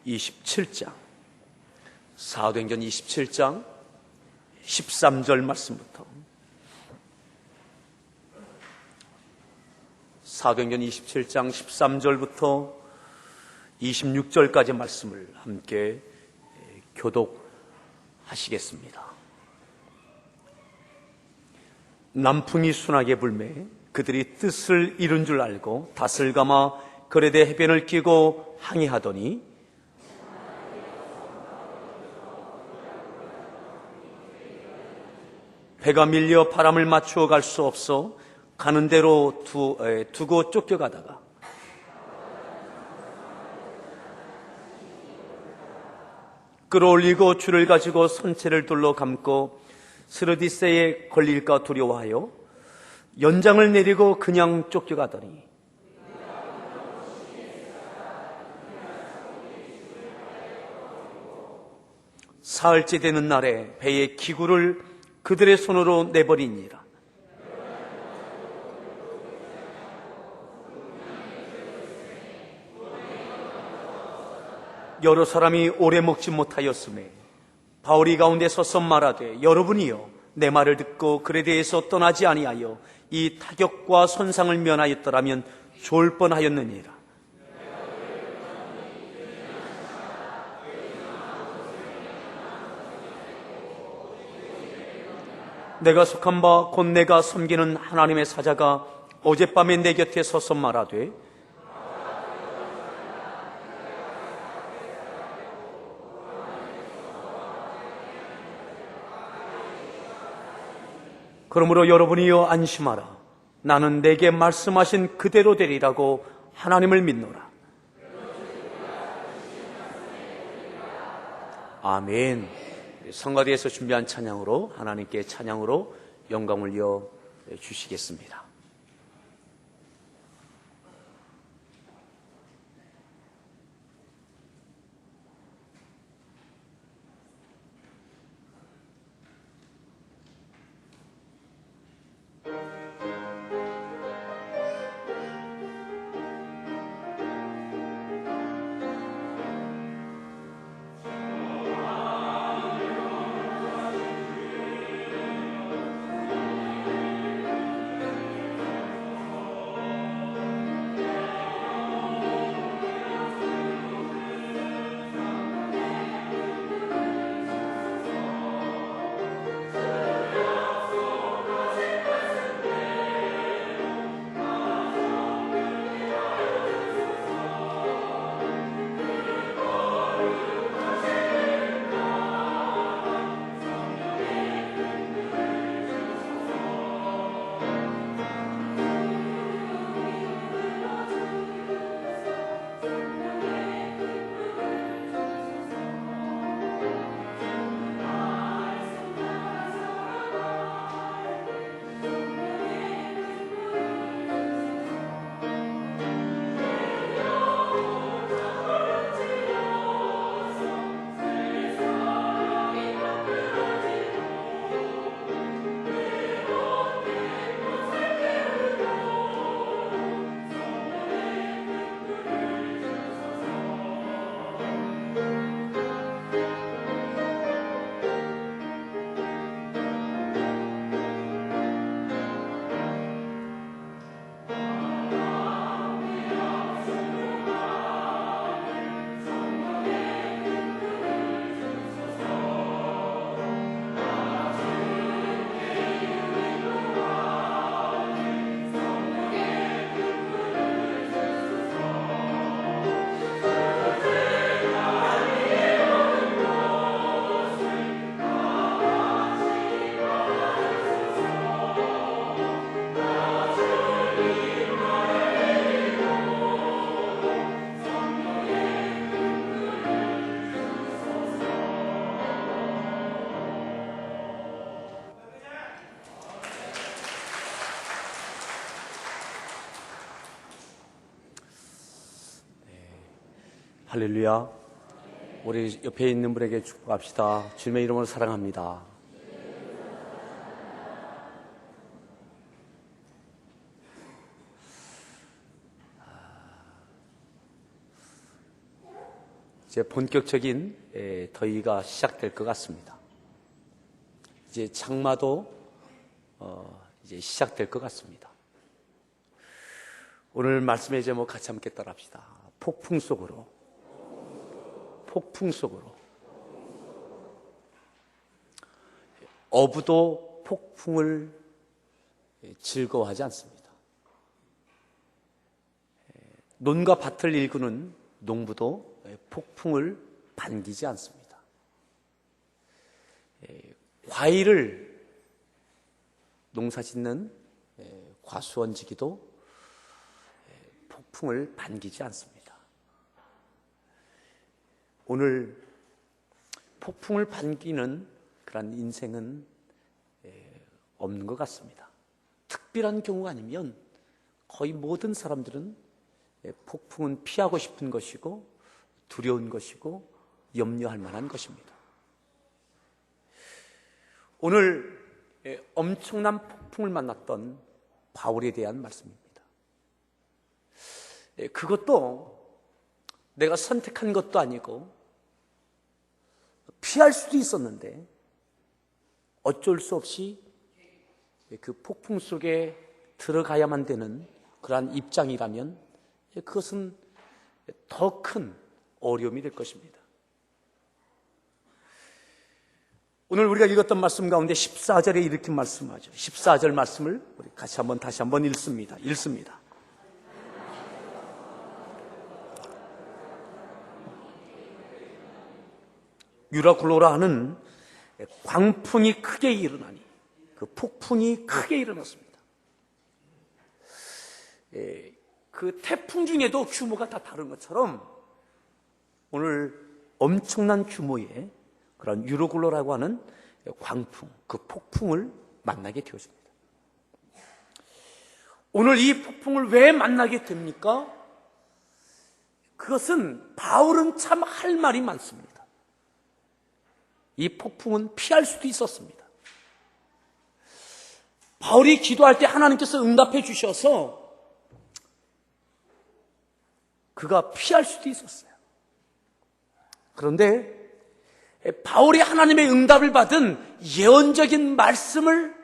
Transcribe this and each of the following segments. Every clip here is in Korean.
27장, 사도행전 27장 13절 말씀부터, 사도행전 27장 13절부터 26절까지 말씀을 함께 교독하시겠습니다. 남풍이 순하게 불매 그들이 뜻을 이룬 줄 알고 닷을 감아 그레데 해변을 끼고 항해하더니 배가 밀려 바람을 맞추어 갈 수 없어 가는 대로 두고 쫓겨가다가 끌어올리고 줄을 가지고 선체를 둘러 감고 스르디세에 걸릴까 두려워하여 연장을 내리고 그냥 쫓겨가더니 사흘째 되는 날에 배의 기구를 그들의 손으로 내버리니라. 여러 사람이 오래 먹지 못하였음에 바울이 가운데 서서 말하되, 여러분이여 내 말을 듣고 그레데에서 떠나지 아니하여 이 타격과 손상을 면하였더라면 좋을 뻔하였느니라. 내가 속한 바 곧 내가 섬기는 하나님의 사자가 어젯밤에 내 곁에 서서 말하되, 그러므로 여러분이여 안심하라. 나는 내게 말씀하신 그대로 되리라고 하나님을 믿노라. 아멘. 성가대에서 준비한 찬양으로 하나님께 찬양으로 영광을 이어 주시겠습니다. 할렐루야. 우리 옆에 있는 분에게 축복합시다. 주님의 이름으로 사랑합니다. 이제 본격적인 더위가 시작될 것 같습니다. 이제 장마도 이제 시작될 것 같습니다. 오늘 말씀의 제목 같이 함께 따라합시다. 폭풍 속으로. 폭풍 속으로. 어부도 폭풍을 즐거워하지 않습니다. 논과 밭을 일구는 농부도 폭풍을 반기지 않습니다. 과일을 농사짓는 과수원지기도 폭풍을 반기지 않습니다. 오늘 폭풍을 반기는 그런 인생은 없는 것 같습니다. 특별한 경우가 아니면 거의 모든 사람들은 폭풍은 피하고 싶은 것이고 두려운 것이고 염려할 만한 것입니다. 오늘 엄청난 폭풍을 만났던 바울에 대한 말씀입니다. 그것도 내가 선택한 것도 아니고 피할 수도 있었는데 어쩔 수 없이 그 폭풍 속에 들어가야만 되는 그러한 입장이라면 그것은 더 큰 어려움이 될 것입니다. 오늘 우리가 읽었던 말씀 가운데 14절에 이렇게 말씀하죠. 14절 말씀을 우리 다시 한번 읽습니다. 유라굴로라 하는 광풍이 크게 일어나니 그 폭풍이 크게 일어났습니다. 그 태풍 중에도 규모가 다 다른 것처럼 오늘 엄청난 규모의 그런 유라굴로라고 하는 광풍, 그 폭풍을 만나게 되었습니다. 오늘 이 폭풍을 왜 만나게 됩니까? 그것은 바울은 참 할 말이 많습니다. 이 폭풍은 피할 수도 있었습니다. 바울이 기도할 때 하나님께서 응답해 주셔서 그가 피할 수도 있었어요. 그런데 바울이 하나님의 응답을 받은 예언적인 말씀을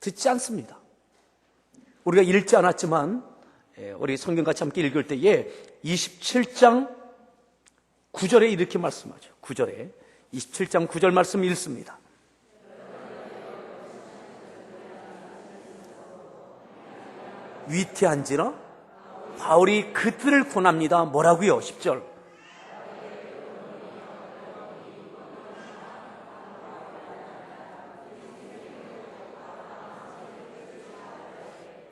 듣지 않습니다. 우리가 읽지 않았지만 우리 성경 같이 함께 읽을 때에 27장 9절에 이렇게 말씀하죠. 9절에 27장 9절 말씀 읽습니다. 위태한지라 바울이 그들을 권합니다. 뭐라고요? 10절.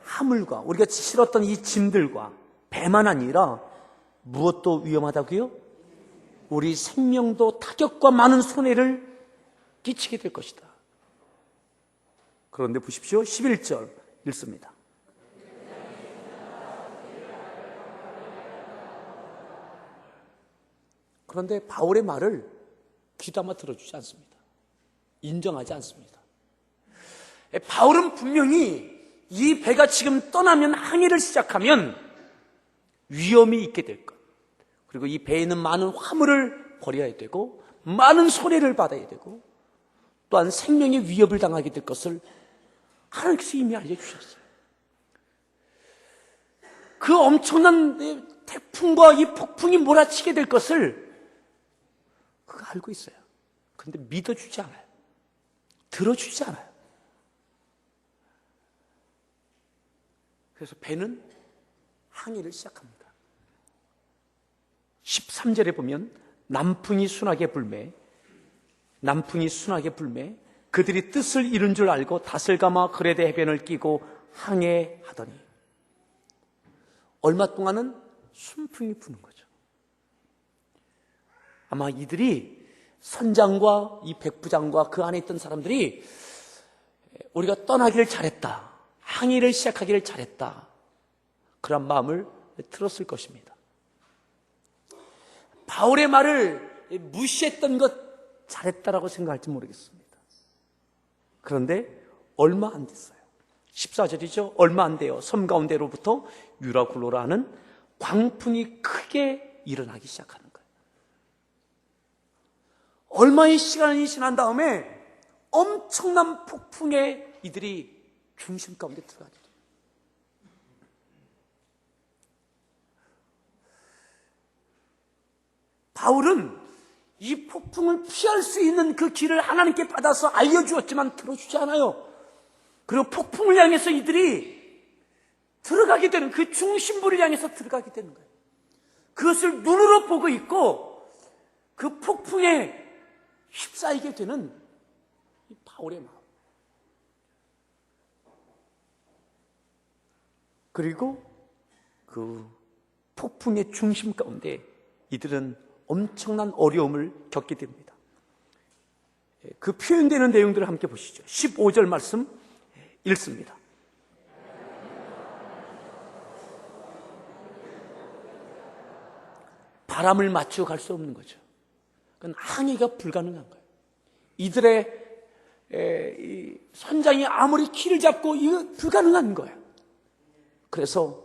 하물과 우리가 실었던 이 짐들과 배만 아니라 무엇도 위험하다고요? 우리 생명도 타격과 많은 손해를 끼치게 될 것이다. 그런데 보십시오. 11절 읽습니다. 그런데 바울의 말을 귀담아 들어주지 않습니다. 인정하지 않습니다. 바울은 분명히 이 배가 지금 떠나면 항해를 시작하면 위험이 있게 될 것, 그리고 이 배에 있는 많은 화물을 버려야 되고 많은 손해를 받아야 되고 또한 생명의 위협을 당하게 될 것을 하나님께서 이미 알려주셨어요. 그 엄청난 태풍과 이 폭풍이 몰아치게 될 것을 그가 알고 있어요. 그런데 믿어주지 않아요. 들어주지 않아요. 그래서 배는 항해를 시작합니다. 13절에 보면 남풍이 순하게 불매 그들이 뜻을 이룬 줄 알고 닷을 감아 그레데 해변을 끼고 항해하더니 얼마 동안은 순풍이 부는 거죠. 아마 이들이 선장과 이 백부장과 그 안에 있던 사람들이 우리가 떠나기를 잘했다, 항해를 시작하기를 잘했다, 그런 마음을 들었을 것입니다. 바울의 말을 무시했던 것 잘했다라고 생각할지 모르겠습니다. 그런데 얼마 안 됐어요. 14절이죠. 얼마 안 돼요. 섬 가운데로부터 유라굴로라는 광풍이 크게 일어나기 시작하는 거예요. 얼마의 시간이 지난 다음에 엄청난 폭풍에 이들이 중심 가운데 들어가게 돼요. 바울은 이 폭풍을 피할 수 있는 그 길을 하나님께 받아서 알려주었지만 들어주지 않아요. 그리고 폭풍을 향해서 이들이 들어가게 되는, 그 중심부를 향해서 들어가게 되는 거예요. 그것을 눈으로 보고 있고 그 폭풍에 휩싸이게 되는 이 바울의 마음. 그리고 그 폭풍의 중심 가운데 이들은 엄청난 어려움을 겪게 됩니다. 그 표현되는 내용들을 함께 보시죠. 15절 말씀 읽습니다. 바람을 맞추어 갈 수 없는 거죠. 그건 항해가 불가능한 거예요. 이들의 이 선장이 아무리 키를 잡고 이거 불가능한 거예요. 그래서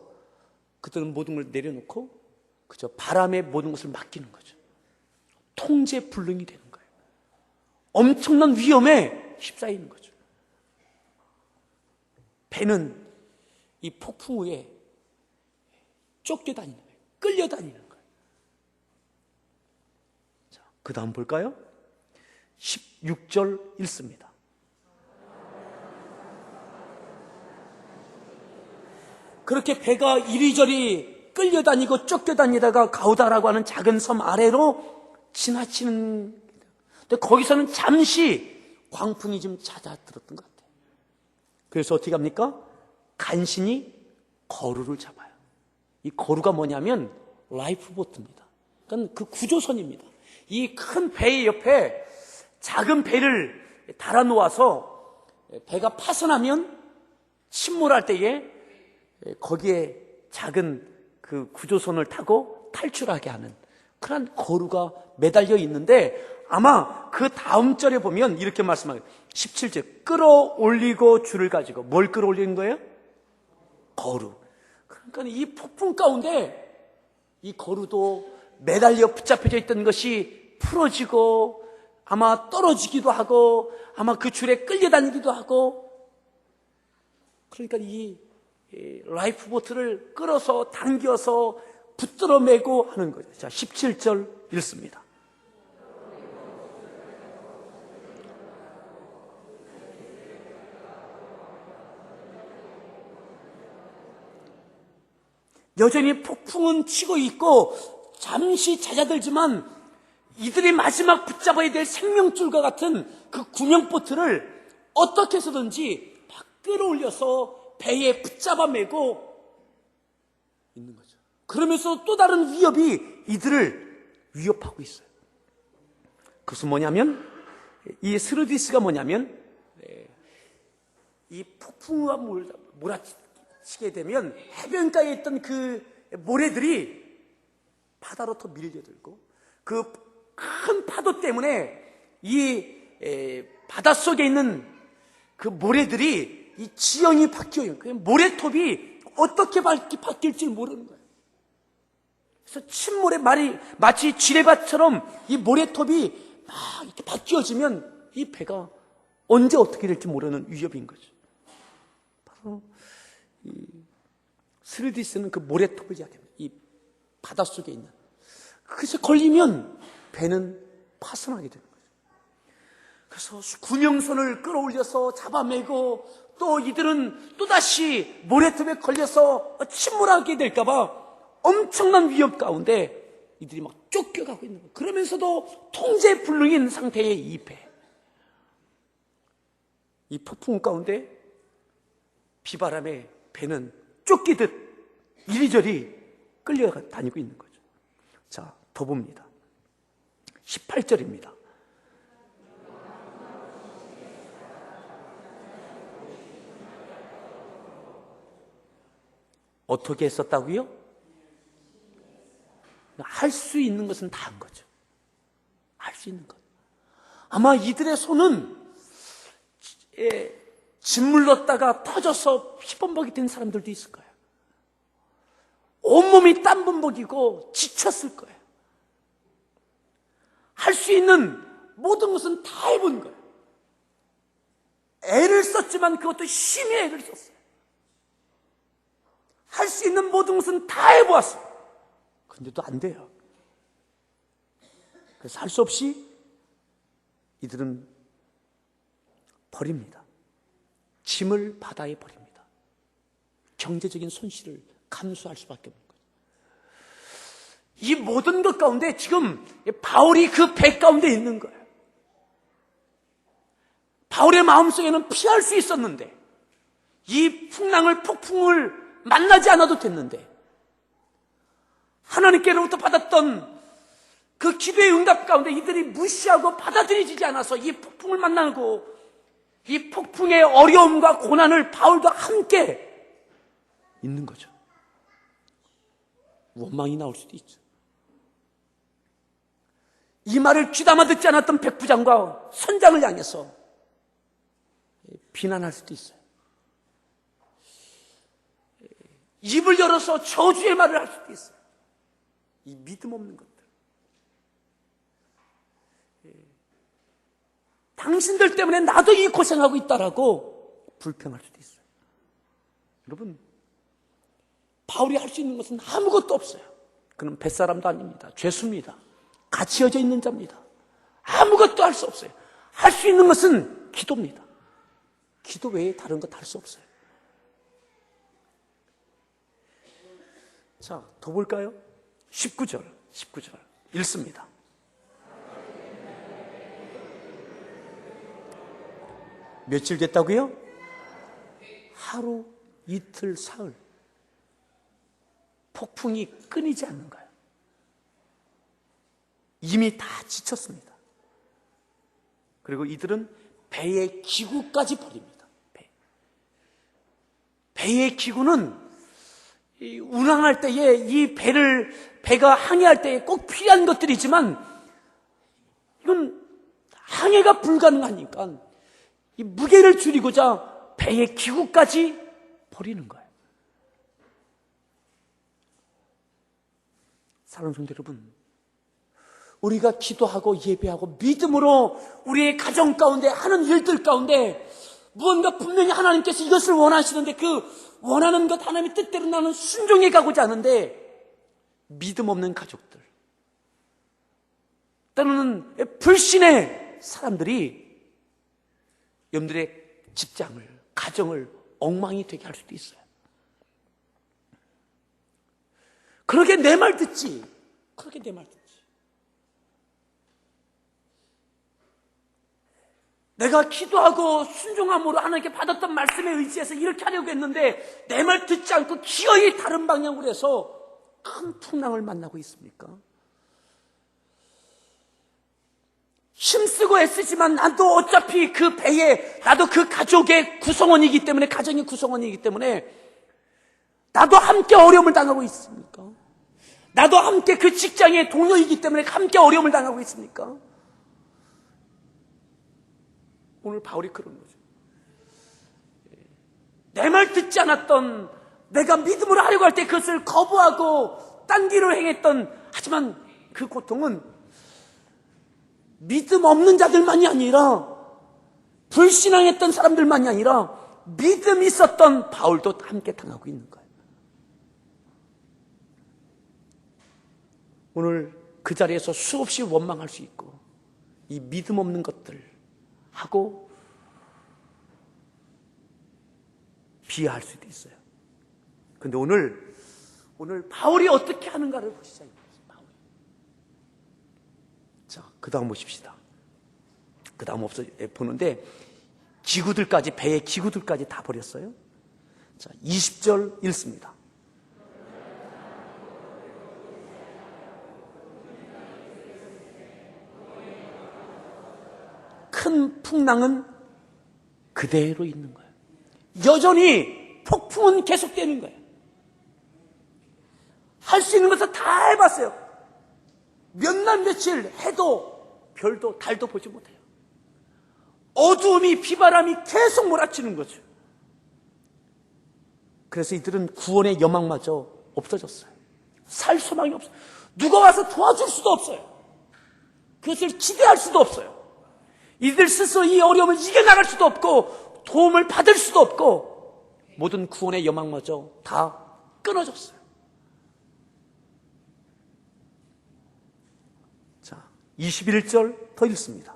그들은 모든 걸 내려놓고 그저 바람에 모든 것을 맡기는 거죠. 통제불능이 되는 거예요. 엄청난 위험에 휩싸이는 거죠. 배는 이 폭풍 위에 쫓겨다니는 거예요. 끌려다니는 거예요. 자, 그 다음 볼까요? 16절 읽습니다. 그렇게 배가 이리저리 끌려다니고 쫓겨다니다가 가우다라고 하는 작은 섬 아래로 지나치는, 근데 거기서는 잠시 광풍이 좀 잦아들었던 것 같아요. 그래서 어떻게 합니까? 간신히 거루를 잡아요. 이 거루가 뭐냐면 라이프보트입니다. 그러니까 그 구조선입니다. 이 큰 배 옆에 작은 배를 달아 놓아서 배가 파손하면 침몰할 때에 거기에 작은 그 구조선을 타고 탈출하게 하는 그런 거루가 매달려 있는데, 아마 그 다음 절에 보면 이렇게 말씀하세요. 17절, 끌어올리고 줄을 가지고. 뭘 끌어올리는 거예요? 거루. 그러니까 이 폭풍 가운데 이 거루도 매달려 붙잡혀져 있던 것이 풀어지고 아마 떨어지기도 하고 아마 그 줄에 끌려다니기도 하고, 그러니까 이 라이프보트를 끌어서 당겨서 붙들어 매고 하는 거죠. 자, 17절 읽습니다. 여전히 폭풍은 치고 있고 잠시 잦아들지만 이들이 마지막 붙잡아야 될 생명줄과 같은 그 구명보트를 어떻게 해서든지 막 끌어올려서 배에 붙잡아 매고 있는 거죠. 그러면서 또 다른 위협이 이들을 위협하고 있어요. 그것은 뭐냐면, 이 스르디스가 뭐냐면, 이 폭풍과 몰아치게 되면 해변가에 있던 그 모래들이 바다로 더 밀려들고, 그 큰 파도 때문에 이 바닷속에 있는 그 모래들이 이 지형이 바뀌어요. 그 모래톱이 어떻게 바뀔지 모르는 거예요. 그래서 침몰의 말이 마치 지뢰밭처럼 이 모래톱이 막 이렇게 바뀌어지면 이 배가 언제 어떻게 될지 모르는 위협인 거죠. 바로 이 스르디스는 그 모래톱을 이야기합니다. 이 바닷속에 있는. 그것에 걸리면 배는 파손하게 되는 거죠. 그래서 구명선을 끌어올려서 잡아매고 또 이들은 또다시 모래톱에 걸려서 침몰하게 될까봐 엄청난 위협 가운데 이들이 막 쫓겨가고 있는 거예요. 그러면서도 통제불능인 상태의 이 배. 이 폭풍 가운데 비바람에 배는 쫓기듯 이리저리 끌려다니고 있는 거죠. 자, 더 봅니다. 18절입니다. 어떻게 했었다고요? 할 수 있는 것은 다 한 거죠. 할 수 있는 것. 아마 이들의 손은 짓물렀다가 터져서 피범벅이 된 사람들도 있을 거예요. 온몸이 땀범벅이고 지쳤을 거예요. 할 수 있는 모든 것은 다 해본 거예요. 애를 썼지만 그것도 심히 애를 썼어요. 할 수 있는 모든 것은 다 해보았어요. 근데도 안 돼요. 그래서 할 수 없이 이들은 버립니다. 짐을 바다에 버립니다. 경제적인 손실을 감수할 수밖에 없는 거죠. 이 모든 것 가운데 지금 바울이 그 배 가운데 있는 거예요. 바울의 마음속에는 피할 수 있었는데, 이 폭풍을 만나지 않아도 됐는데, 하나님께로부터 받았던 그 기도의 응답 가운데 이들이 무시하고 받아들이지 않아서 이 폭풍을 만나고, 이 폭풍의 어려움과 고난을 바울도 함께 있는 거죠. 원망이 나올 수도 있죠. 이 말을 귀담아 듣지 않았던 백부장과 선장을 향해서 비난할 수도 있어요. 입을 열어서 저주의 말을 할 수도 있어요. 이 믿음 없는 것들. 당신들 때문에 나도 이 고생하고 있다라고 불평할 수도 있어요. 여러분, 바울이 할 수 있는 것은 아무것도 없어요. 그는 뱃사람도 아닙니다. 죄수입니다. 갇혀져 있는 자입니다. 아무것도 할 수 없어요. 할 수 있는 것은 기도입니다. 기도 외에 다른 것 할 수 없어요. 자, 더 볼까요? 19절 읽습니다. 며칠 됐다고요? 하루, 이틀, 사흘. 폭풍이 끊이지 않는 거예요. 이미 다 지쳤습니다. 그리고 이들은 배의 기구까지 버립니다. 배의 기구는 운항할 때에 이 배가 항해할 때에 꼭 필요한 것들이지만, 이건 항해가 불가능하니까 이 무게를 줄이고자 배의 기구까지 버리는 거예요. 사랑하는 성도 여러분, 우리가 기도하고 예배하고 믿음으로 우리의 가정 가운데 하는 일들 가운데 무언가 분명히 하나님께서 이것을 원하시는데, 그 원하는 것 하나님의 뜻대로 나는 순종해 가고자 하는데, 믿음 없는 가족들, 때로는 불신의 사람들이 여러분들의 직장을, 가정을 엉망이 되게 할 수도 있어요. 그러게 내 말 듣지. 그러게 내 말 듣지. 내가 기도하고 순종함으로 하나님께 받았던 말씀에 의지해서 이렇게 하려고 했는데 내 말 듣지 않고 기어이 다른 방향으로 해서 큰 풍랑을 만나고 있습니까? 힘쓰고 애쓰지만 나도 어차피 그 배에, 나도 그 가족의 구성원이기 때문에, 가정의 구성원이기 때문에 나도 함께 어려움을 당하고 있습니까? 나도 함께 그 직장의 동료이기 때문에 함께 어려움을 당하고 있습니까? 오늘 바울이 그런 거죠. 내 말 듣지 않았던, 내가 믿음으로 하려고 할 때 그것을 거부하고 딴 길로 행했던, 하지만 그 고통은 믿음 없는 자들만이 아니라, 불신앙했던 사람들만이 아니라 믿음이 있었던 바울도 함께 당하고 있는 거예요. 오늘 그 자리에서 수없이 원망할 수 있고, 이 믿음 없는 것들 하고 비하할 수도 있어요. 그런데 오늘 바울이 어떻게 하는가를 보시자. 자, 그 다음 보십시다. 그 다음 보는데, 기구들까지, 배의 기구들까지 다 버렸어요. 자, 20절 읽습니다. 큰 풍랑은 그대로 있는 거예요. 여전히 폭풍은 계속되는 거예요. 할 수 있는 것을 다 해봤어요. 몇 날 며칠 해도 별도 달도 보지 못해요. 어두움이, 비바람이 계속 몰아치는 거죠. 그래서 이들은 구원의 여망마저 없어졌어요. 살 소망이 없어요. 누가 와서 도와줄 수도 없어요. 그것을 기대할 수도 없어요. 이들 스스로 이 어려움을 이겨나갈 수도 없고 도움을 받을 수도 없고 모든 구원의 여망마저 다 끊어졌어요. 자, 21절 더 읽습니다.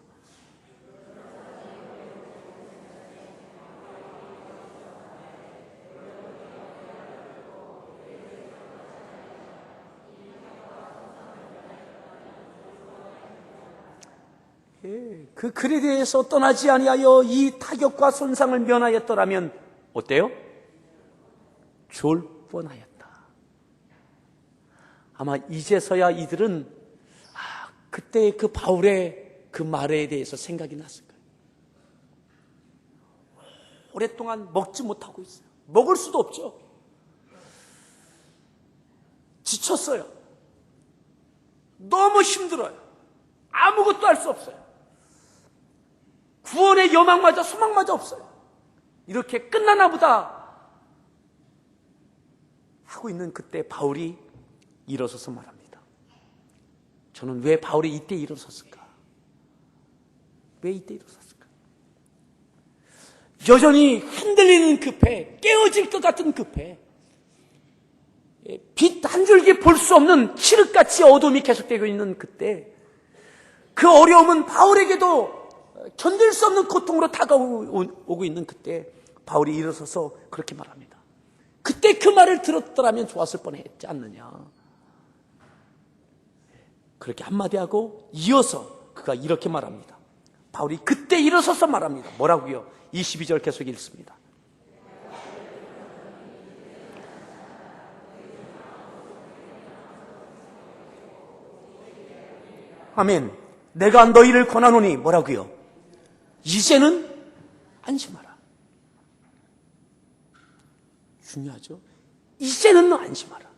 그 글에 대해서 떠나지 아니하여 이 타격과 손상을 면하였더라면 어때요? 좋을 뻔하였다. 아마 이제서야 이들은 그때 그 바울의 그 말에 대해서 생각이 났을 거예요. 오랫동안 먹지 못하고 있어요. 먹을 수도 없죠. 지쳤어요. 너무 힘들어요. 아무것도 할 수 없어요. 구원의 여망마저 소망마저 없어요. 이렇게 끝나나 보다 하고 있는 그때 바울이 일어서서 말합니다. 저는 왜 바울이 이때 일어섰을까? 왜 이때 일어섰을까? 여전히 흔들리는 그 배, 깨어질 것 같은 그 배, 빛 한 줄기 볼 수 없는 칠흑같이 어둠이 계속되고 있는 그때 그 어려움은 바울에게도 견딜 수 없는 고통으로 다가오고 있는 그때 바울이 일어서서 그렇게 말합니다. 그때 그 말을 들었더라면 좋았을 뻔했지 않느냐. 그렇게 한마디 하고 이어서 그가 이렇게 말합니다. 바울이 그때 일어서서 말합니다. 뭐라고요? 22절 계속 읽습니다. 아멘. 내가 너희를 권하노니 뭐라고요? 이제는 안심하라. 중요하죠? 이제는 안심하라.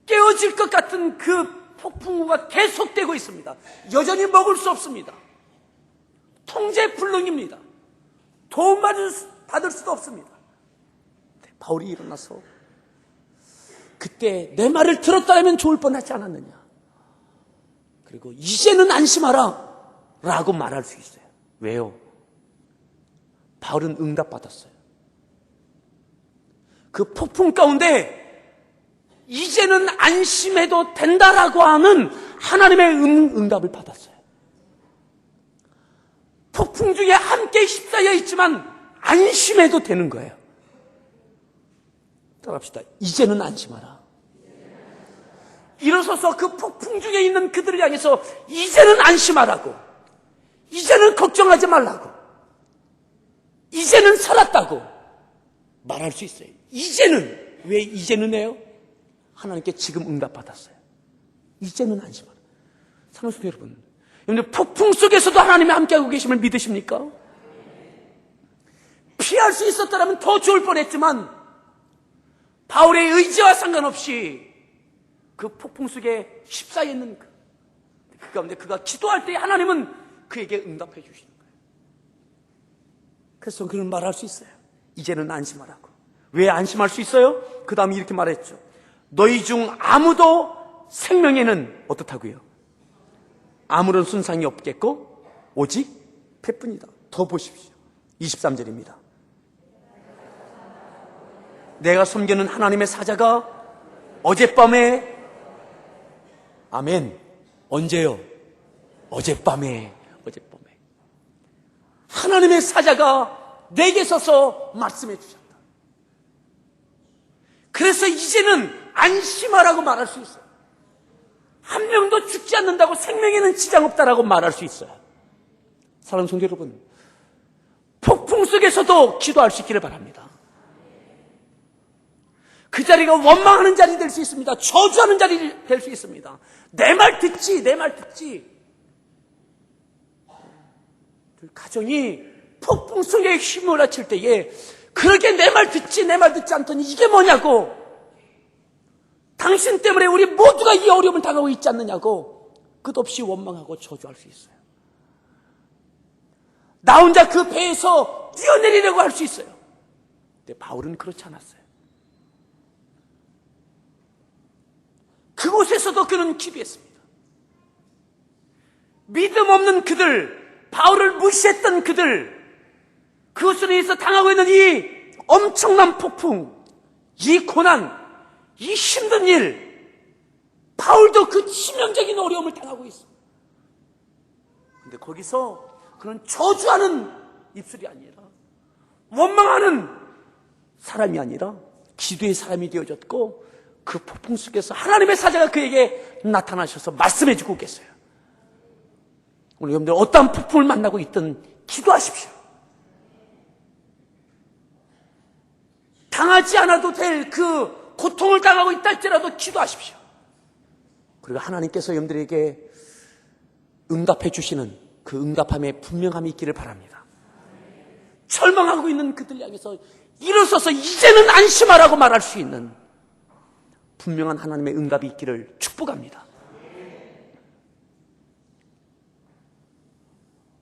깨어질 것 같은 그 폭풍우가 계속되고 있습니다. 여전히 먹을 수 없습니다. 통제불능입니다. 도움 받을 수도 없습니다. 바울이 일어나서 그때 내 말을 들었다면 좋을 뻔하지 않았느냐. 그리고 이제는 안심하라 라고 말할 수 있어요. 왜요? 바울은 응답받았어요. 그 폭풍 가운데 이제는 안심해도 된다라고 하는 하나님의 응답을 받았어요. 폭풍 중에 함께 휩싸여 있지만 안심해도 되는 거예요. 따라합시다. 이제는 안심하라. 일어서서 그 폭풍 중에 있는 그들을 향해서 이제는 안심하라고, 이제는 걱정하지 말라고, 이제는 살았다고 말할 수 있어요. 이제는. 왜 이제는 해요? 하나님께 지금 응답받았어요. 이제는 안심하라. 사랑하는 여러분, 여러분 폭풍 속에서도 하나님이 함께하고 계심을 믿으십니까? 피할 수 있었다면 더 좋을 뻔했지만 바울의 의지와 상관없이 그 폭풍 속에 휩싸여 있는 그 가운데 그가 기도할 때 하나님은 그에게 응답해 주시는 거예요. 그래서 그는 말할 수 있어요. 이제는 안심하라고. 왜 안심할 수 있어요? 그 다음에 이렇게 말했죠. 너희 중 아무도 생명에는 어떻다고요? 아무런 손상이 없겠고 오직 패뿐이다. 더 보십시오. 23절입니다. 내가 섬기는 하나님의 사자가 어젯밤에, 아멘, 언제요? 어젯밤에 하나님의 사자가 내게 서서 말씀해 주셨다. 그래서 이제는 안심하라고 말할 수 있어요. 한 명도 죽지 않는다고, 생명에는 지장 없다라고 말할 수 있어요. 사랑하는 성도 여러분, 폭풍 속에서도 기도할 수 있기를 바랍니다. 그 자리가 원망하는 자리 될 수 있습니다. 저주하는 자리 될 수 있습니다. 내 말 듣지. 가정이 폭풍 속에 휘몰아칠 때에 그렇게 내 말 듣지 않더니 이게 뭐냐고, 당신 때문에 우리 모두가 이 어려움을 당하고 있지 않느냐고 끝없이 원망하고 저주할 수 있어요. 나 혼자 그 배에서 뛰어내리려고 할 수 있어요. 근데 바울은 그렇지 않았어요. 그곳에서도 그는 기도했습니다. 믿음 없는 그들, 바울을 무시했던 그들, 그것으로 인해서 당하고 있는 이 엄청난 폭풍, 이 고난, 이 힘든 일, 바울도 그 치명적인 어려움을 당하고 있어. 근데 거기서 그런 저주하는 입술이 아니라, 원망하는 사람이 아니라 기도의 사람이 되어졌고, 그 폭풍 속에서 하나님의 사자가 그에게 나타나셔서 말씀해 주고 계세요. 오늘 여러분들 어떠한 폭풍을 만나고 있든 기도하십시오. 당하지 않아도 될 그 고통을 당하고 있다 할지라도 기도하십시오. 그리고 하나님께서 여러분들에게 응답해 주시는 그 응답함의 분명함이 있기를 바랍니다. 절망하고 있는 그들 향해서 일어서서 이제는 안심하라고 말할 수 있는 분명한 하나님의 응답이 있기를 축복합니다.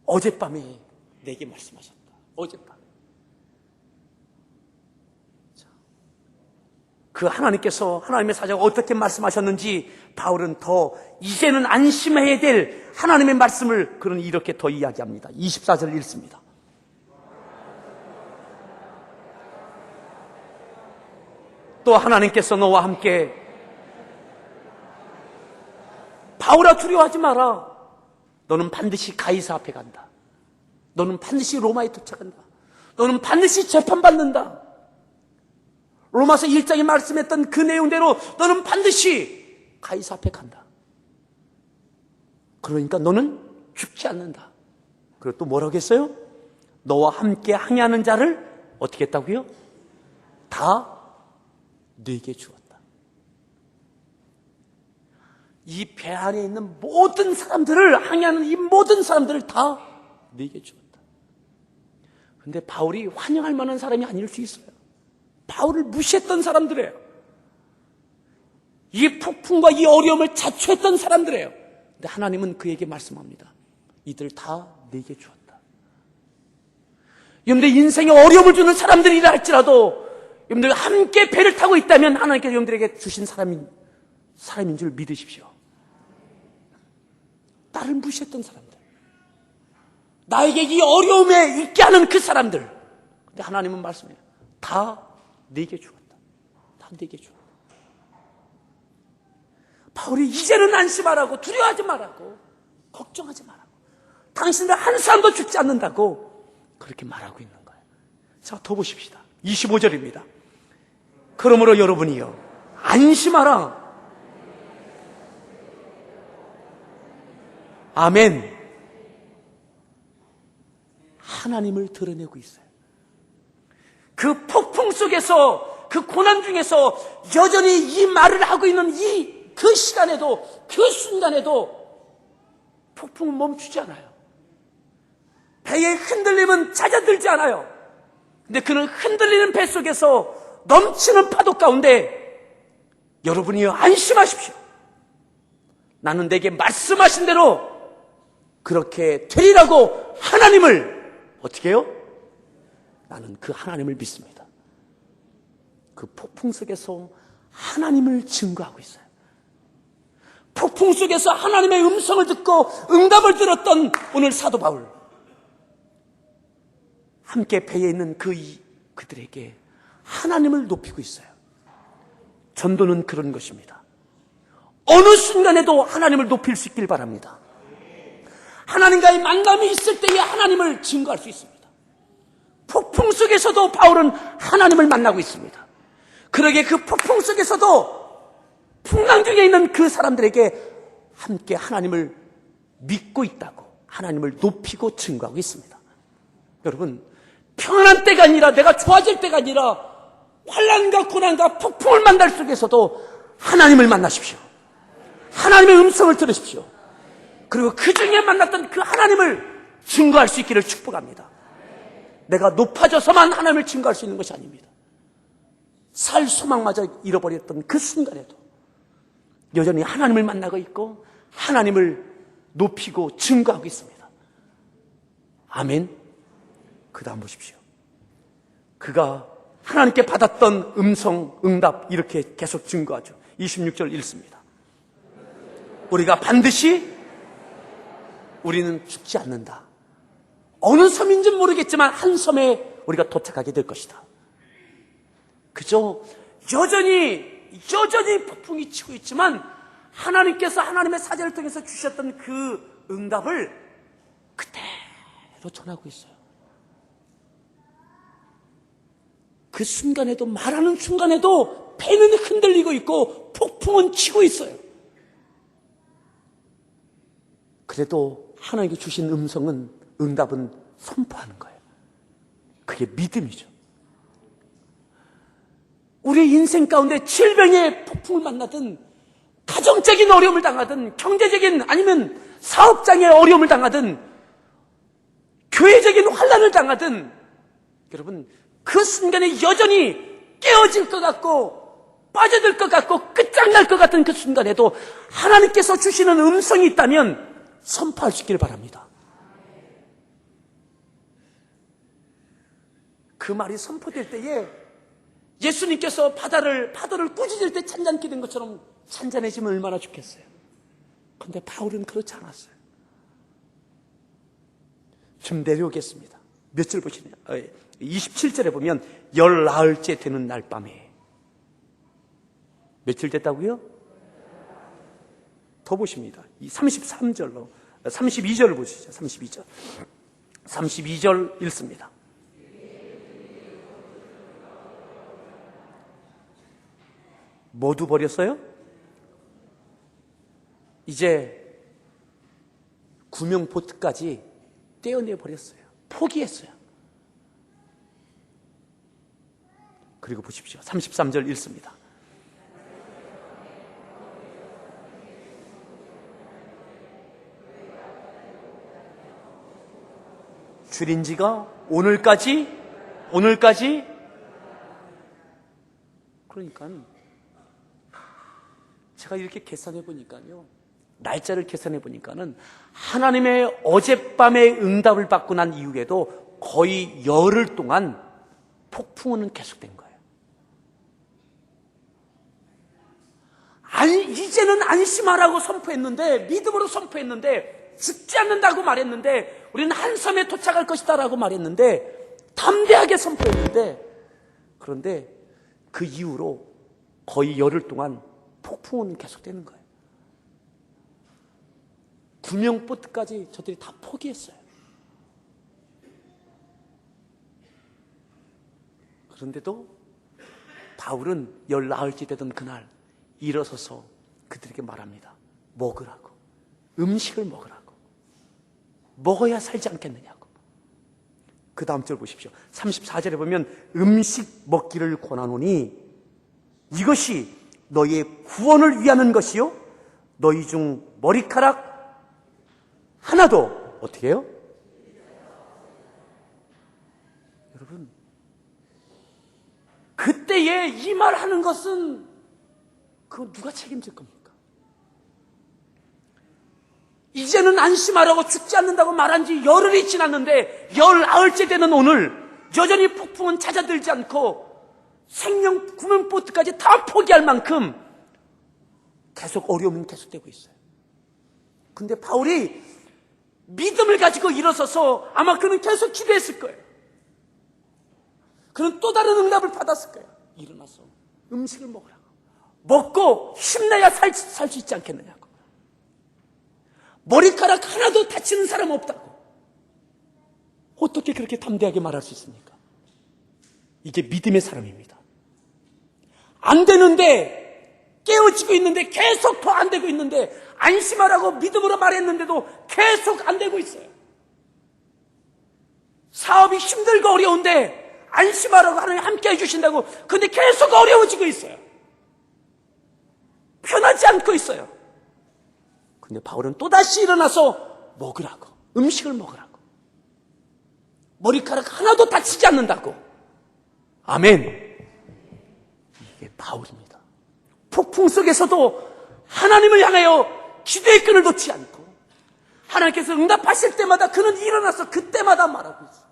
어젯밤에 내게 말씀하셨다. 어젯밤에. 그 하나님께서, 하나님의 사자가 어떻게 말씀하셨는지 바울은 더 이제는 안심해야 될 하나님의 말씀을 그는 이렇게 더 이야기합니다. 24절 읽습니다. 또 하나님께서 너와 함께, 바울아 두려워하지 마라. 너는 반드시 가이사 앞에 간다. 너는 반드시 로마에 도착한다. 너는 반드시 재판받는다. 로마서 1장에 말씀했던 그 내용대로 너는 반드시 가이사 앞에 간다. 그러니까 너는 죽지 않는다. 그리고 또 뭐라고 했어요? 너와 함께 항해하는 자를 어떻게 했다고요? 다 네게 주었다. 이 배 안에 있는 모든 사람들을, 항해하는 이 모든 사람들을 다 네게 주었다. 근데 바울이 환영할 만한 사람이 아닐 수 있어요. 바울을 무시했던 사람들이에요. 이 폭풍과 이 어려움을 자초했던 사람들이에요. 근데 하나님은 그에게 말씀합니다. 이들 다 네게 주었다. 여러분들 인생에 어려움을 주는 사람들이라 할지라도 여러분들 함께 배를 타고 있다면 하나님께서 여러분들에게 주신 사람인 줄 믿으십시오. 나를 무시했던 사람들, 나에게 이 어려움에 있게 하는 그 사람들, 근데 하나님은 말씀해요. 다 네게 주었다. 다 네게 주었다. 바울이 이제는 안심하라고, 두려워하지 말라고, 걱정하지 말라고, 당신들 한 사람도 죽지 않는다고 그렇게 말하고 있는 거예요. 자, 더 보십시다. 25절입니다. 그러므로 여러분이요, 안심하라. 아멘. 하나님을 드러내고 있어요. 그 폭풍 속에서, 그 고난 중에서 여전히 이 말을 하고 있는 그 시간에도, 그 순간에도 폭풍은 멈추지 않아요. 배의 흔들림은 잦아들지 않아요. 근데 그는 흔들리는 배 속에서 넘치는 파도 가운데 여러분이요, 안심하십시오. 나는 내게 말씀하신 대로 그렇게 되리라고 하나님을 어떻게 해요? 나는 그 하나님을 믿습니다. 그 폭풍 속에서 하나님을 증거하고 있어요. 폭풍 속에서 하나님의 음성을 듣고 응답을 들었던 오늘 사도 바울, 함께 배에 있는 그들에게 하나님을 높이고 있어요. 전도는 그런 것입니다. 어느 순간에도 하나님을 높일 수 있길 바랍니다. 하나님과의 만남이 있을 때에 하나님을 증거할 수 있습니다. 폭풍 속에서도 바울은 하나님을 만나고 있습니다. 그러게 그 폭풍 속에서도 풍랑 중에 있는 그 사람들에게 함께 하나님을 믿고 있다고, 하나님을 높이고 증거하고 있습니다. 여러분, 평안한 때가 아니라, 내가 좋아질 때가 아니라 환난과 고난과 폭풍을 만날 속에서도 하나님을 만나십시오. 하나님의 음성을 들으십시오. 그리고 그 중에 만났던 그 하나님을 증거할 수 있기를 축복합니다. 내가 높아져서만 하나님을 증거할 수 있는 것이 아닙니다. 살 소망마저 잃어버렸던 그 순간에도 여전히 하나님을 만나고 있고 하나님을 높이고 증거하고 있습니다. 아멘. 그 다음 보십시오. 그가 하나님께 받았던 음성, 응답 이렇게 계속 증거하죠. 26절 읽습니다. 우리가 반드시 우리는 죽지 않는다. 어느 섬인지는 모르겠지만 한 섬에 우리가 도착하게 될 것이다. 그죠? 여전히 폭풍이 치고 있지만 하나님께서 하나님의 사자를 통해서 주셨던 그 응답을 그대로 전하고 있어요. 그 순간에도, 말하는 순간에도 배는 흔들리고 있고 폭풍은 치고 있어요. 그래도 하나님께 주신 응답은 선포하는 거예요. 그게 믿음이죠. 우리 인생 가운데 질병의 폭풍을 만나든, 가정적인 어려움을 당하든, 경제적인 아니면 사업장의 어려움을 당하든, 교회적인 환난을 당하든, 여러분 그 순간에 여전히 깨어질 것 같고 빠져들 것 같고 끝장날 것 같은 그 순간에도 하나님께서 주시는 음성이 있다면 선포할 수 있기를 바랍니다. 그 말이 선포될 때에 예수님께서 파도를 꾸짖을 때 찬잔케 된 것처럼 찬잔해지면 얼마나 좋겠어요. 그런데 바울은 그렇지 않았어요. 좀 내려오겠습니다. 몇 절 보시네요. 27절에 보면 열 나흘째 되는 날 밤에. 며칠 됐다고요? 더 보십니다. 33절로 32절을 보시죠. 32절 읽습니다. 모두 버렸어요? 이제 구명 보트까지 떼어내 버렸어요. 포기했어요. 그리고 보십시오. 33절 읽습니다. 줄인 지가 오늘까지 그러니까 제가 이렇게 계산해 보니까요, 날짜를 계산해 보니까는 하나님의 어젯밤에 응답을 받고 난 이후에도 거의 열흘 동안 폭풍은 계속된 거예요. 이제는 안심하라고 선포했는데, 믿음으로 선포했는데, 죽지 않는다고 말했는데, 우리는 한 섬에 도착할 것이다 라고 말했는데, 담대하게 선포했는데, 그런데 그 이후로 거의 열흘 동안 폭풍은 계속되는 거예요. 구명보트까지 저들이 다 포기했어요. 그런데도 바울은 열 나흘째 되던 그날 일어서서 그들에게 말합니다. 먹으라고. 음식을 먹으라고. 먹어야 살지 않겠느냐고. 그 다음 절 보십시오. 34절에 보면 음식 먹기를 권하노니 이것이 너희의 구원을 위하는 것이요 너희 중 머리카락 하나도 어떻게 해요? 여러분, 그때에 이 말하는 것은 그건 누가 책임질 겁니까? 이제는 안심하라고 죽지 않는다고 말한 지 열흘이 지났는데 열나흘째 되는 오늘 여전히 폭풍은 잦아들지 않고 생명 구명보트까지 다 포기할 만큼 계속 어려움은 계속되고 있어요. 근데 바울이 믿음을 가지고 일어서서 아마 그는 계속 기도했을 거예요. 그는 또 다른 응답을 받았을 거예요. 일어나서 음식을 먹으라고. 먹고 힘내야 살 수 있지 않겠느냐고. 머리카락 하나도 다치는 사람 없다고. 어떻게 그렇게 담대하게 말할 수 있습니까? 이게 믿음의 사람입니다. 안 되는데, 깨어지고 있는데, 계속 더 안 되고 있는데, 안심하라고 믿음으로 말했는데도 계속 안 되고 있어요. 사업이 힘들고 어려운데 안심하라고 하나님 함께 해주신다고, 근데 계속 어려워지고 있어요. 편하지 않고 있어요. 근데 바울은 또다시 일어나서 먹으라고, 음식을 먹으라고. 머리카락 하나도 다치지 않는다고. 아멘. 이게 바울입니다. 폭풍 속에서도 하나님을 향하여 기도의 끈을 놓지 않고 하나님께서 응답하실 때마다 그는 일어나서 그때마다 말하고 있어요.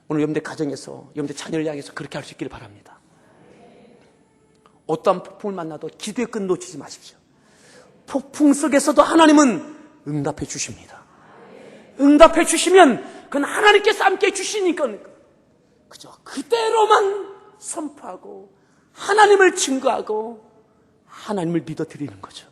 오늘 여러분들 가정에서, 여러분들 자녀를 향해서 그렇게 할 수 있기를 바랍니다. 어떠한 폭풍을 만나도 기도의 끈 놓치지 마십시오. 폭풍 속에서도 하나님은 응답해 주십니다. 응답해 주시면 그건 하나님께서 함께 주시니까 그저 그대로만 선포하고 하나님을 증거하고 하나님을 믿어드리는 거죠.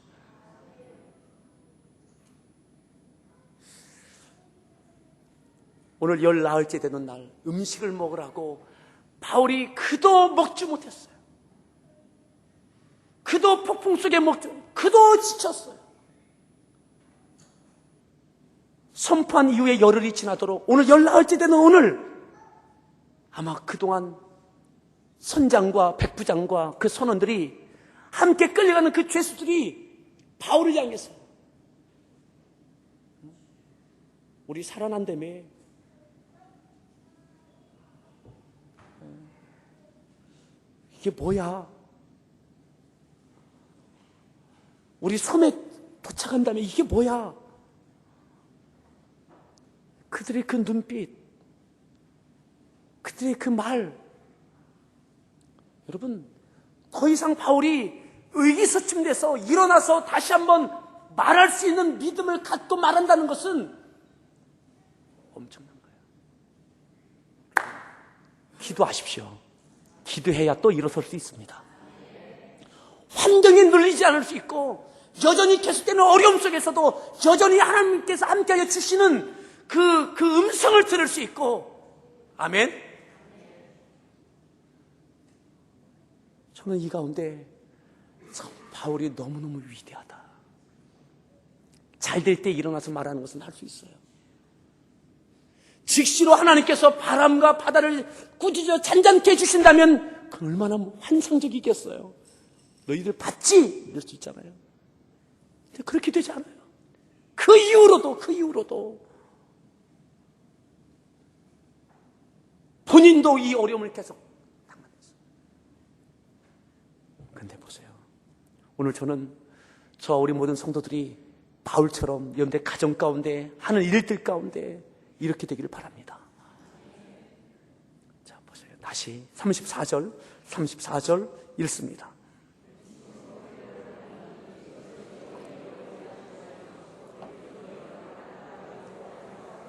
오늘 14일째 되는 날 음식을 먹으라고 바울이 그도 먹지 못했어요. 그도 폭풍 속에 그도 지쳤어요. 선포한 이후에 열흘이 지나도록 오늘 14일째 되는 오늘 아마 그동안 선장과 백부장과 그 선원들이 함께 끌려가는 그 죄수들이 바울을 향해서 우리 살아난다며, 이게 뭐야, 우리 섬에 도착한다며, 이게 뭐야. 그들의 그 눈빛, 그들의 그 말, 여러분 더 이상 바울이 의기소침돼서 일어나서 다시 한번 말할 수 있는 믿음을 갖고 말한다는 것은 엄청난 거예요. 기도하십시오. 기도해야 또 일어설 수 있습니다. 환경에 눌리지 않을 수 있고 여전히 계속되는 어려움 속에서도 여전히 하나님께서 함께하여 주시는 그 음성을 들을 수 있고, 아멘. 저는 이 가운데 참 바울이 너무너무 위대하다. 잘 될 때 일어나서 말하는 것은 할 수 있어요. 즉시로 하나님께서 바람과 바다를 꾸짖어 잔잔케 해주신다면 그건 얼마나 환상적이겠어요. 너희들 봤지? 이럴 수 있잖아요. 근데 그렇게 되지 않아요. 그 이후로도 본인도 이 어려움을 계속 당하면서. 근데 보세요. 오늘 저는 저와 우리 모든 성도들이 바울처럼 여러분들 가정 가운데 하는 일들 가운데 이렇게 되기를 바랍니다. 자, 보세요. 다시 34절 읽습니다.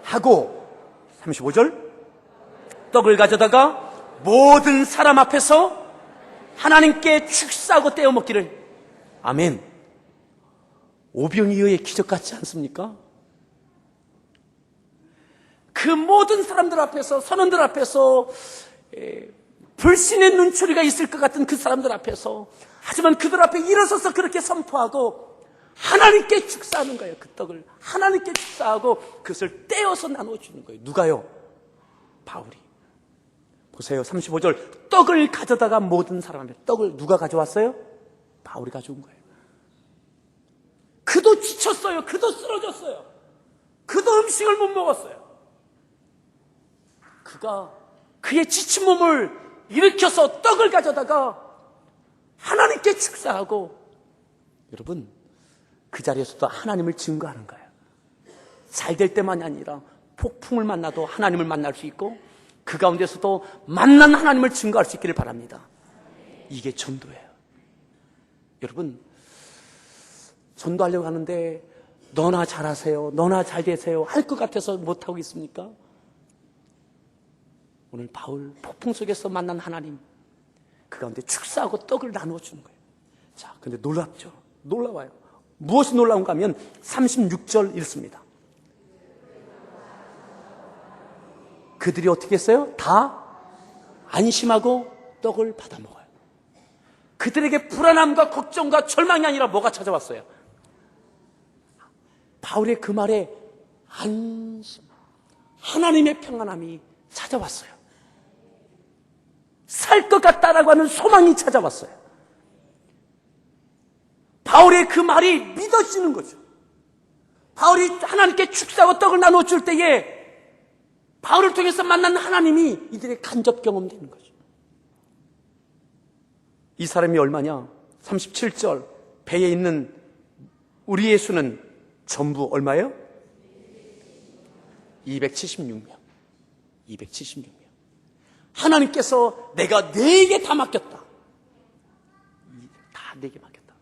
하고 35절, 떡을 가져다가 모든 사람 앞에서 하나님께 축사하고 떼어 먹기를. 아멘. 오병이어의 기적 같지 않습니까? 그 모든 사람들 앞에서, 선원들 앞에서, 불신의 눈초리가 있을 것 같은 그 사람들 앞에서, 하지만 그들 앞에 일어서서 그렇게 선포하고 하나님께 축사하는 거예요. 그 떡을 하나님께 축사하고 그것을 떼어서 나눠주는 거예요. 누가요? 바울이. 보세요. 35절, 떡을 가져다가 모든 사람한테. 떡을 누가 가져왔어요? 바울이 가져온 거예요. 그도 지쳤어요. 그도 쓰러졌어요. 그도 음식을 못 먹었어요. 그가 그의 지친 몸을 일으켜서 떡을 가져다가 하나님께 축사하고, 여러분 그 자리에서도 하나님을 증거하는 거예요. 잘 될 때만이 아니라 폭풍을 만나도 하나님을 만날 수 있고 그 가운데서도 만난 하나님을 증거할 수 있기를 바랍니다. 이게 전도예요. 여러분 전도하려고 하는데 너나 잘하세요, 너나 잘 되세요 할 것 같아서 못하고 있습니까? 오늘 바울 폭풍 속에서 만난 하나님, 그 가운데 축사하고 떡을 나누어 주는 거예요. 자, 근데 놀랍죠? 놀라워요. 무엇이 놀라운가 하면 36절 읽습니다. 그들이 어떻게 했어요? 다 안심하고 떡을 받아 먹어요. 그들에게 불안함과 걱정과 절망이 아니라 뭐가 찾아왔어요? 바울의 그 말에 안심, 하나님의 평안함이 찾아왔어요. 살 것 같다라고 하는 소망이 찾아왔어요. 바울의 그 말이 믿어지는 거죠. 바울이 하나님께 축사하고 떡을 나눠 줄 때에 바울을 통해서 만난 하나님이 이들의 간접 경험되는 거죠. 이 사람이 얼마냐? 37절, 배에 있는 우리의 수는 전부 얼마예요? 276명. 276명. 하나님께서 내가 네게 다 맡겼다. 다 네게 맡겼다.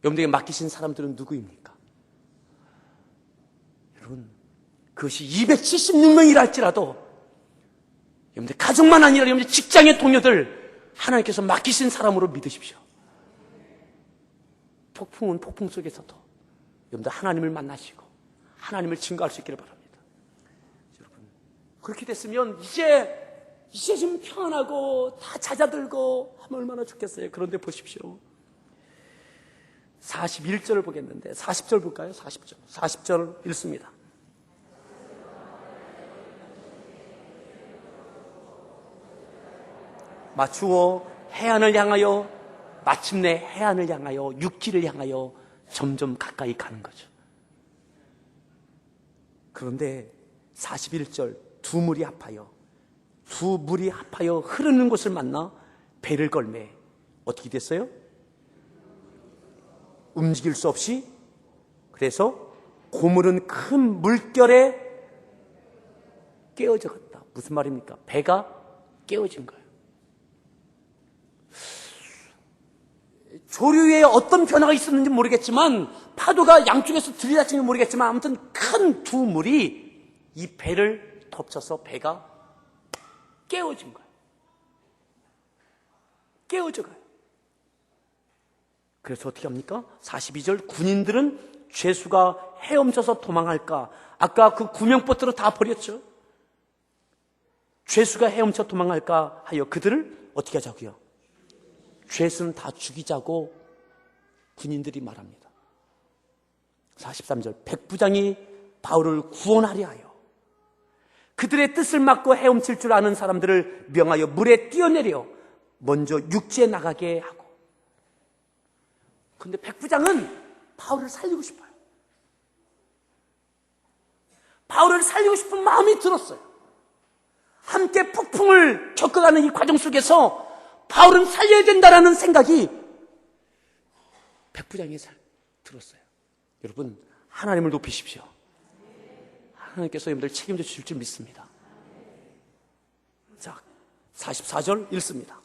여러분들에게 맡기신 사람들은 누구입니까? 여러분, 그것이 276명이라 할지라도 여러분들 가족만 아니라 여러분들 직장의 동료들 하나님께서 맡기신 사람으로 믿으십시오. 폭풍은 폭풍 속에서도 여러분들 하나님을 만나시고 하나님을 증거할 수 있기를 바랍니다. 여러분, 그렇게 됐으면 이제 좀 평안하고 다 잦아들고 하면 얼마나 좋겠어요. 그런데 보십시오. 41절을 보겠는데 40절 볼까요? 40절 읽습니다. 맞추어 해안을 향하여 마침내 해안을 향하여 육지를 향하여 점점 가까이 가는 거죠. 그런데 41절 두 물이 합하여 흐르는 곳을 만나 배를 걸매 어떻게 됐어요? 움직일 수 없이, 그래서 고물은 큰 물결에 깨어져 갔다. 무슨 말입니까? 배가 깨어진 거예요. 조류에 어떤 변화가 있었는지 모르겠지만, 파도가 양쪽에서 들이닥치는지 모르겠지만, 아무튼 큰 두 물이 이 배를 덮쳐서 배가 깨어진 거예요. 깨어져 가요. 그래서 어떻게 합니까? 42절 군인들은 죄수가 헤엄쳐서 도망할까? 아까 그 구명보트로 다 버렸죠. 죄수가 헤엄쳐 도망할까 하여 그들을 어떻게 하자고요? 죄수는 다 죽이자고 군인들이 말합니다. 43절 백부장이 바울을 구원하려 하여 그들의 뜻을 막고 헤엄칠 줄 아는 사람들을 명하여 물에 뛰어내려 먼저 육지에 나가게 하고, 그런데 백부장은 바울을 살리고 싶어요. 바울을 살리고 싶은 마음이 들었어요. 함께 폭풍을 겪어가는 이 과정 속에서 바울은 살려야 된다라는 생각이 백부장에 들었어요. 여러분, 하나님을 높이십시오. 하나님께서 여러분들 책임져 주실 줄 믿습니다. 자, 44절 읽습니다.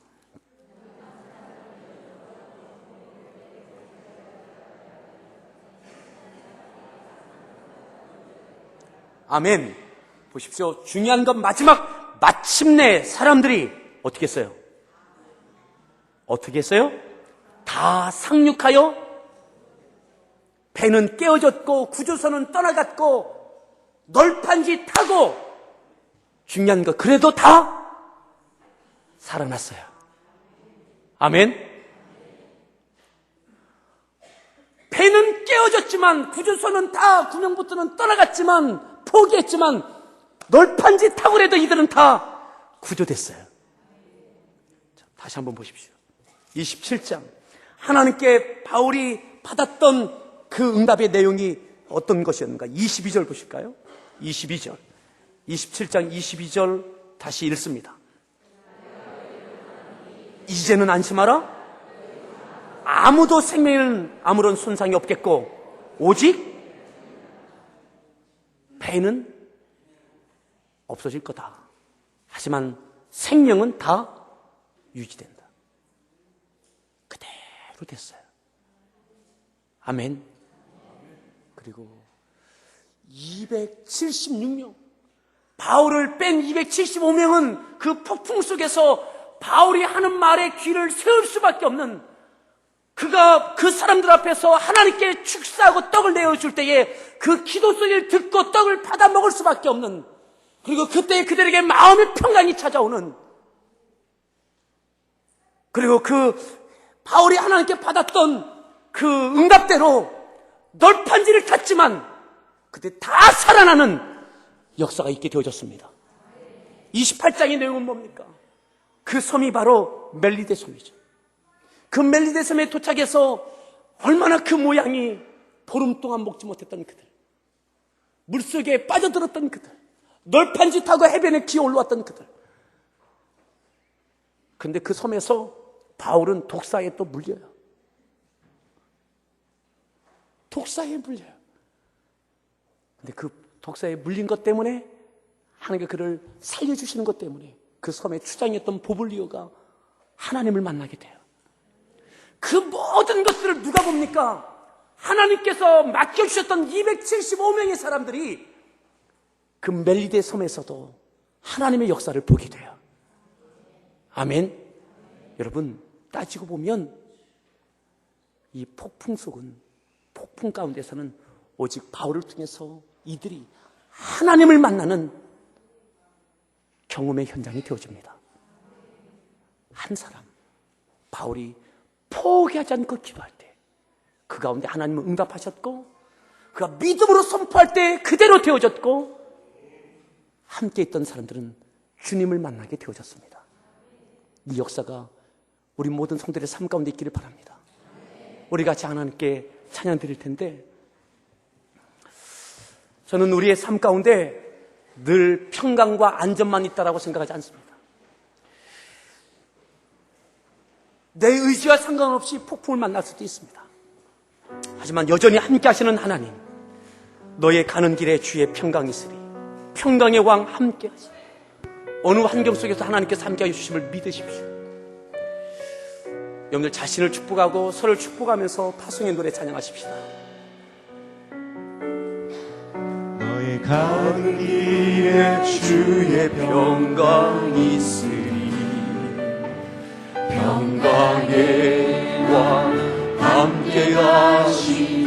아멘. 보십시오. 중요한 건 마침내 사람들이 어떻게 했어요? 어떻게 했어요? 다 상륙하여 배는 깨어졌고 구조선은 떠나갔고 널판지 타고, 중요한 거 그래도 다 살아났어요. 아멘. 배는 깨어졌지만 구조선은 다 구명보트는 떠나갔지만 포기했지만 널판지 타고라도 이들은 다 구조됐어요. 자, 다시 한번 보십시오. 27장 하나님께 바울이 받았던 그 응답의 내용이 어떤 것이었는가? 22절 보실까요? 22절 27장 22절 다시 읽습니다. 이제는 안심하라. 아무도 생명에는 아무런 손상이 없겠고 오직 배는 없어질 거다. 하지만 생명은 다 유지된다. 그대로 됐어요. 아멘. 그리고 276명, 바울을 뺀 275명은 그 폭풍 속에서 바울이 하는 말에 귀를 세울 수밖에 없는, 그가 그 사람들 앞에서 하나님께 축사하고 떡을 내어줄 때에 그 기도 소리를 듣고 떡을 받아 먹을 수밖에 없는, 그리고 그때 그들에게 마음의 평강이 찾아오는, 그리고 그 바울이 하나님께 받았던 그 응답대로 널판지를 탔지만 그때 다 살아나는 역사가 있게 되어졌습니다. 28장의 내용은 뭡니까? 그 섬이 바로 멜리데 섬이죠. 그 멜리데 섬에 도착해서 얼마나 그 모양이 보름 동안 먹지 못했던 그들, 물속에 빠져들었던 그들, 널판지 타고 해변에 기어 올라왔던 그들. 근데 그 섬에서 바울은 독사에 또 물려요. 독사에 물려요. 근데 그 독사에 물린 것 때문에 하나님께 그를 살려주시는 것 때문에 그 섬에 추장이었던 보블리오가 하나님을 만나게 돼요. 그 모든 것들을 누가 봅니까? 하나님께서 맡겨주셨던 275명의 사람들이 그 멜리데 섬에서도 하나님의 역사를 보게 돼요. 아멘. 여러분, 따지고 보면 이 폭풍 속은, 폭풍 가운데서는 오직 바울을 통해서 이들이 하나님을 만나는 경험의 현장이 되어집니다. 한 사람, 바울이 포기하지 않고 기도할 때 그 가운데 하나님은 응답하셨고, 그가 믿음으로 선포할 때 그대로 되어졌고, 함께 있던 사람들은 주님을 만나게 되어졌습니다. 이 역사가 우리 모든 성도들의 삶 가운데 있기를 바랍니다. 우리 같이 하나님께 찬양 드릴 텐데, 저는 우리의 삶 가운데 늘 평강과 안전만 있다라고 생각하지 않습니다. 내 의지와 상관없이 폭풍을 만날 수도 있습니다. 하지만 여전히 함께 하시는 하나님, 너의 가는 길에 주의 평강이 있으리. 평강의 왕 함께 하시리. 어느 환경 속에서 하나님께서 함께 해주심을 믿으십시오. 여러분들 자신을 축복하고 서로를 축복하면서 파송의 노래 찬양하십시다. 너의 가는 길에 주의 평강이 있으리. 평강의 왕 함께 가시니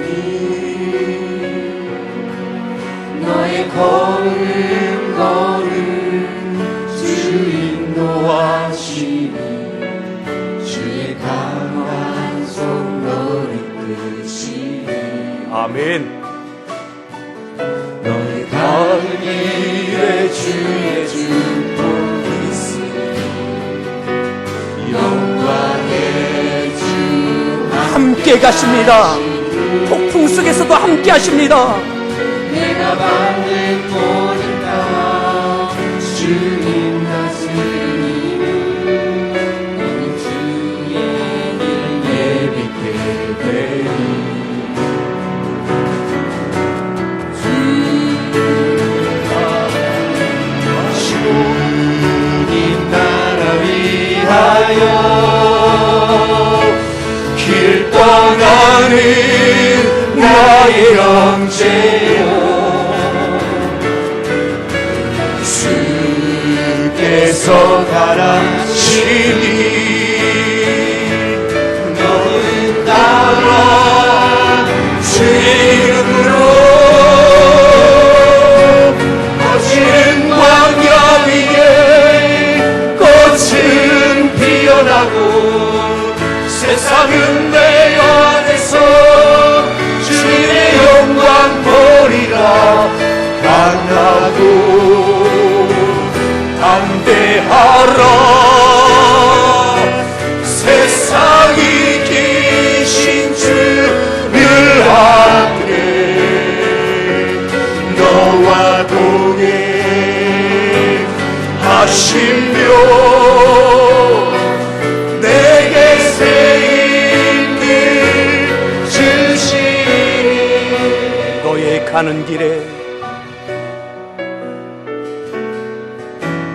너의 걸음 주 인도하시니 주의 강한 손 너를 이끄시니 아멘. 너의 가는 길에 주의 축복이 있으니 영광의 주 함께 가십니다. 폭풍 속에서도 함께 하십니다. 내가 받는 모든 것 주님 다스리는 너는 주의 길 예비케 되리. 주님 나라 위하여 길 떠나는 나의 형제여, 주께서 가라시니 너는 따라 주의 이름으로 거칠은 광야 위에 꽃은 피어나고 세상은 내 안에서 주의 영광 보리라. 강하고 담대하라. 세상이 이기신 주를 함께 너와 동행하시며 내게 새 힘을 주시니 너의 가는 길에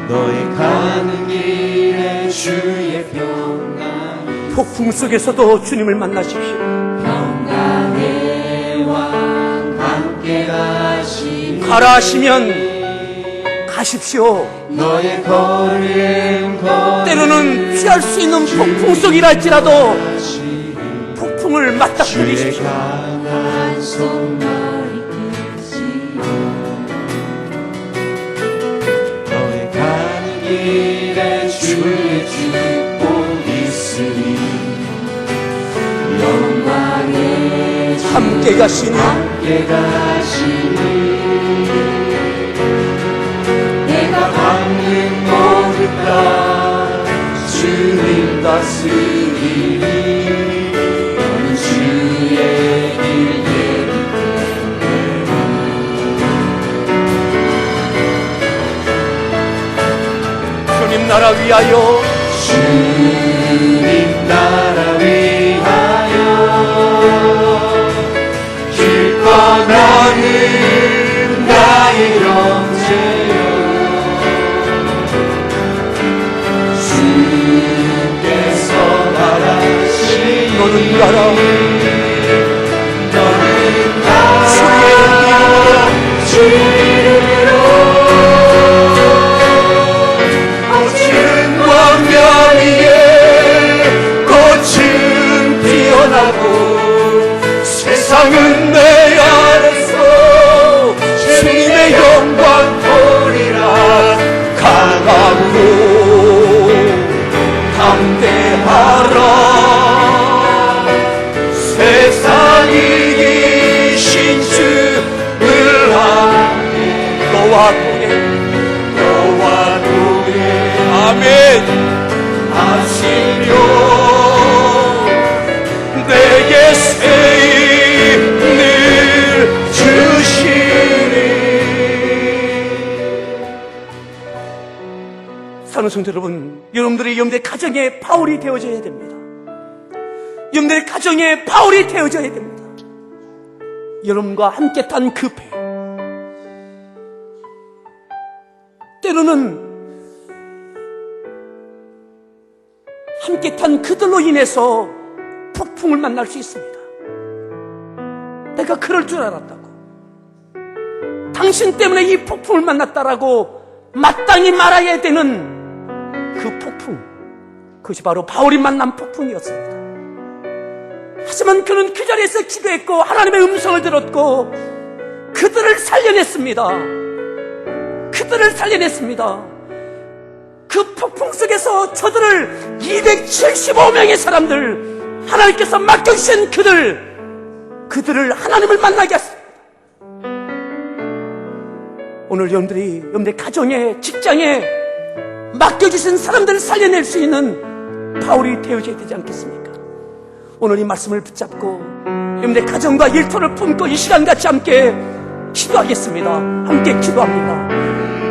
너의 가는 길에 주의 평강 폭풍 속에서도 주님을 만나십시오. 평강의 왕 함께 가시니 가라 하시면 가십시오. 너의 걸음 때로는 피할 수 있는 폭풍 속이라 할지라도 폭풍을 주의 맞닥뜨리십시오. 강한 손 너의 가는 길에 주의 축복 있으니 영광의 주 함께 가시니 함께 가시니 내가 받는 모든 것 주님 다스리니 너는 주의 길 주님 나라 위하여 주님 나라 위하여 길 떠나는 나의 형제여 주께서 가라시니 너는 가라. 너는 가라 주의 이름으로 사랑하는 성도 여러분, 여러분들의 가정에 바울이 되어져야 됩니다. 여러분들의 가정에 바울이 되어져야 됩니다. 여러분과 함께 탄 그 배, 때로는 함께 탄 그들로 인해서 폭풍을 만날 수 있습니다. 내가 그럴 줄 알았다고, 당신 때문에 이 폭풍을 만났다라고 마땅히 말해야 되는 그 폭풍, 그것이 바로 바울이 만난 폭풍이었습니다. 하지만 그는 그 자리에서 기도했고 하나님의 음성을 들었고 그들을 살려냈습니다. 그들을 살려냈습니다. 그 폭풍 속에서 저들을 275명의 사람들, 하나님께서 맡겨주신 그들을 하나님을 만나게 하셨습니다. 오늘 여러분들의 가정에, 직장에 맡겨주신 사람들을 살려낼 수 있는 바울이 되어져야 되지 않겠습니까? 오늘 이 말씀을 붙잡고 여러분들의 가정과 일터를 품고 이 시간 같이 함께 기도하겠습니다. 함께 기도합니다.